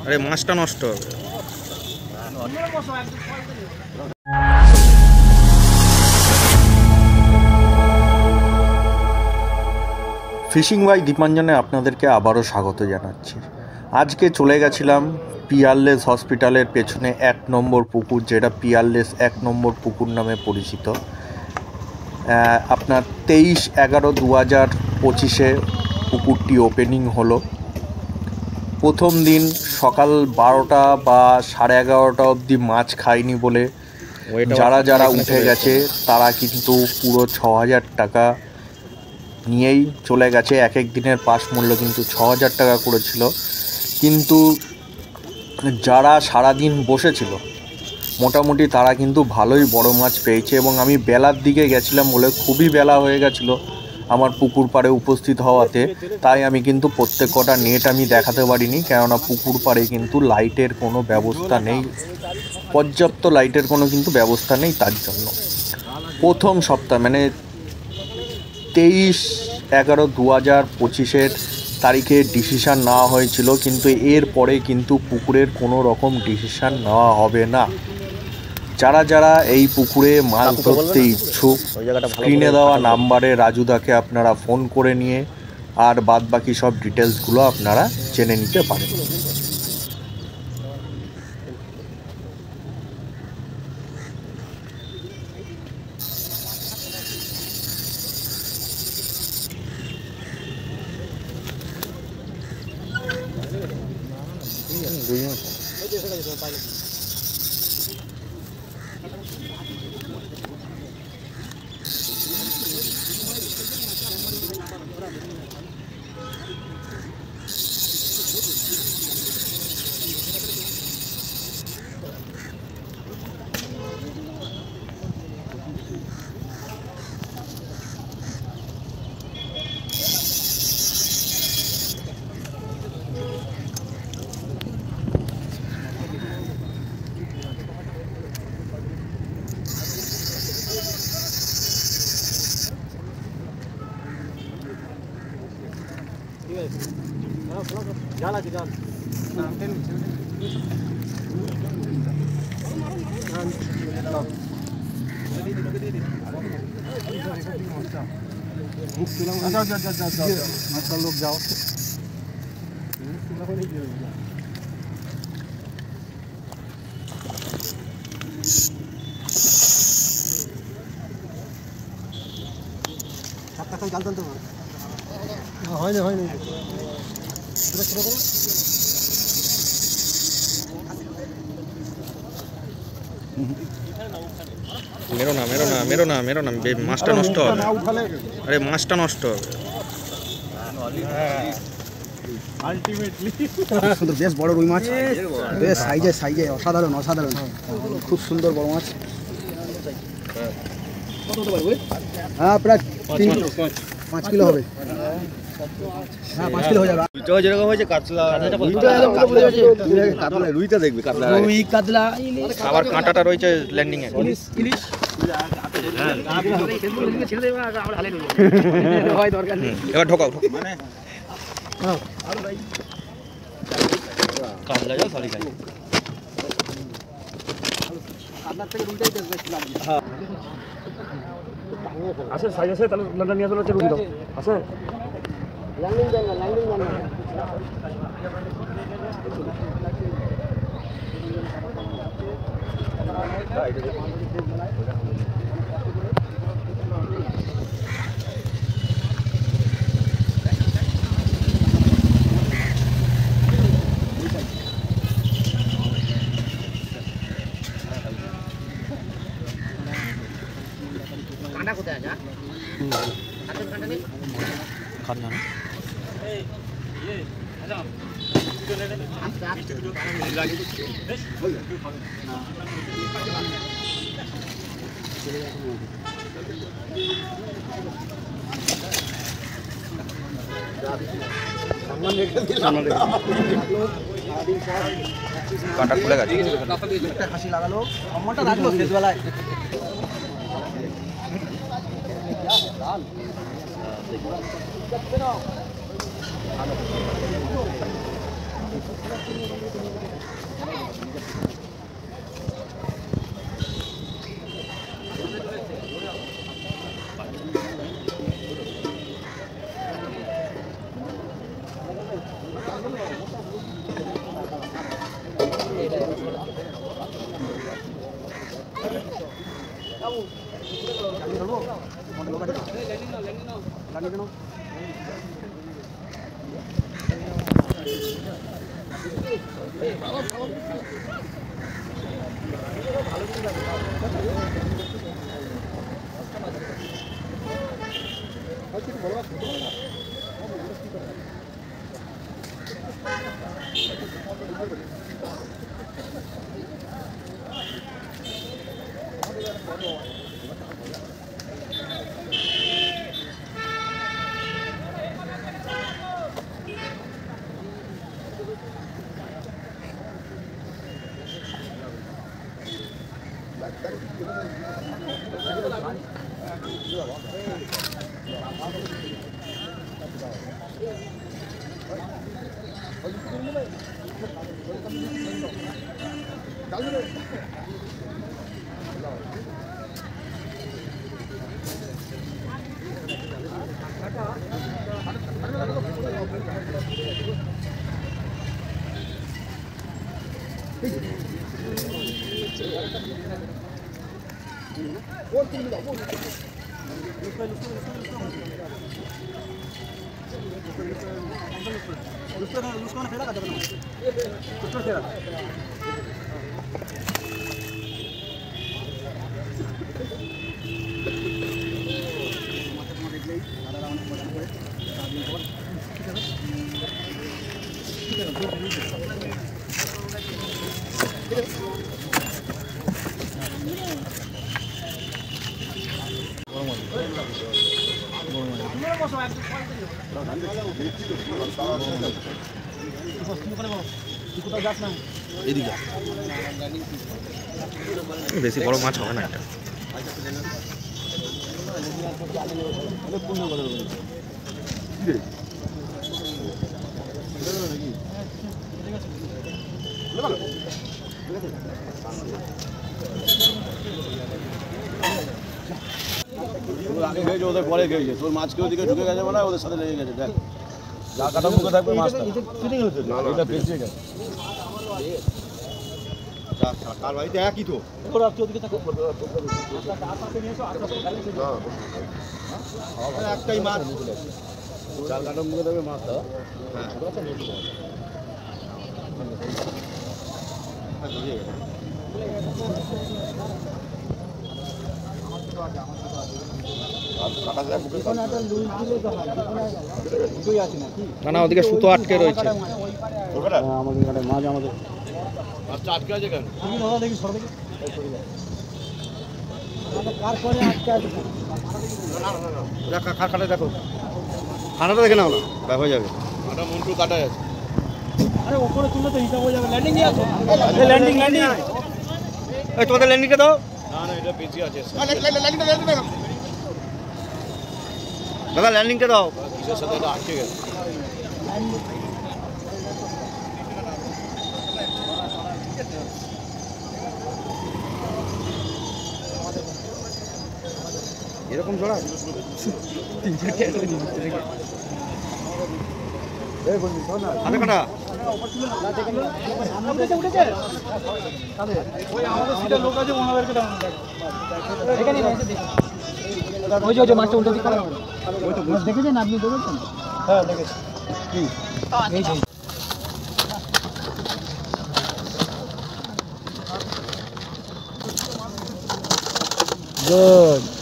আরে মাছটা নষ্ট হবে। ফিশিং বাই দীপাঞ্জনে আপনাদেরকে আবারও স্বাগত জানাচ্ছি। আজকে চলে গেছিলাম পিয়ারলেস হসপিটালের পেছনে 1 নম্বর পুকুর, যেটা পিয়ারলেস 1 নম্বর পুকুর নামে পরিচিত। আপনার 23/11/2025 পুকুরটি ওপেনিং হলো। প্রথম দিন সকাল 12টা বা 11:30 অবধি মাছ খায়নি বলে যারা উঠে গেছে তারা কিন্তু পুরো 6,000 টাকা নিয়েই চলে গেছে। এক এক দিনের পাস মূল্য কিন্তু 6,000 টাকা করেছিল। কিন্তু যারা সারাদিন বসেছিল মোটামুটি তারা কিন্তু ভালোই বড় মাছ পেয়েছে। এবং আমি বেলার দিকে গেছিলাম বলে খুবই বেলা হয়ে গেছিলো আমার পুকুর পাড়ে উপস্থিত হওয়াতে, তাই আমি কিন্তু প্রত্যেক কটা নেট আমি দেখাতে পারিনি, কেননা পুকুর পাড়ে কিন্তু লাইটের কোনো ব্যবস্থা নেই, পর্যাপ্ত লাইটের কোনো কিন্তু ব্যবস্থা নেই। তার জন্য প্রথম সপ্তাহ মানে 23/11/2025 তারিখে ডিসিশান নেওয়া হয়েছিল, কিন্তু এর পরে কিন্তু পুকুরের কোনো রকম ডিসিশান নেওয়া হবে না। যারা এই পুকুরে মাছ ধরতে ইচ্ছুক স্ক্রিনে দেওয়া নাম্বারে রাজুদাকে আপনারা ফোন করে নিয়ে আর বাদ বাকি সব ডিটেলসগুলো আপনারা জেনে নিতে পারেন। लोग जाओ মেরো না মাছটা নষ্ট হবে। আরে মাছটা নষ্ট হবে। সুন্দর, বেশ বড় রুই মাছ, বেশ সাইজে অসাধারণ খুব সুন্দর বড় মাছ। হ্যাঁ, প্রায় 5 কিলো হবে। হ্যাঁ, 5 কিলো হয়ে যাবে। যেরকম হয়েছে কাতলা, রুইটা দেখবি, রুই কাতলা আবার কাঁটাটা রয়েছে ল্যান্ডিং এ। এবার ঢোকাও মানে কাতলা যাও সরি খাই কাতলার থেকে রুইটাই দেখবে। আছে সাইজ আছে, তাহলে লন্ডন নিয়ে চলো, রুই দাও আছে ল্যান্ডিং দেন না। কাঁটা কোথায় আছে? কাঁটা নেই, খানা কাঁটা খুলে গেছে, হাসি লাগালো, সম্মানটা রাখলো শেষবেলায়। বেশি বড় মাছ হবে না এটা। আগে খেয়েছে, ওদের পরে খেয়েছে। তোর মাছ কেউ দিকে ঢুকে গেছে বলে ওদের সাথে লেগে গেছে। দেখ যা কাটা মুখে থাকবে মাছটা এটা বেঁচে গেছে। কার বাড়িতে একই তো একটাই মাছ, চাল কাটা মুখে থাকবে মাছটা। হ্যাঁ না না, ওদিকে সুতো আটকে রয়েছে। আমাদের এখানে মাছ আমাদের মাছটা আটকে আছে কেন? দেখি সর দেখি কার করে আটকে আছে কাটা দেখো, খানাটা দেখে নাও না, ব্যাপ হয়ে যাবে। কাটা মন্টু কাটা আছে। আরে উপরে তুললে তো হিসাব হয়ে যাবে। ল্যান্ডিং নিয়ে আসো, ল্যান্ডিং ল্যান্ডিং এই তোমাদের ল্যান্ডিংটা দাও। না না, এটা বেশি আছে। দাদা ল্যান্ডিংটা দাও। কিসের সাথে এটা আটকে গেছে? এরকম জোড়া হাতে কাটা মাছটা উল্টো দিকে দেখেছেন আপনি? দেখেছেন? হ্যাঁ দেখেছি। গুড।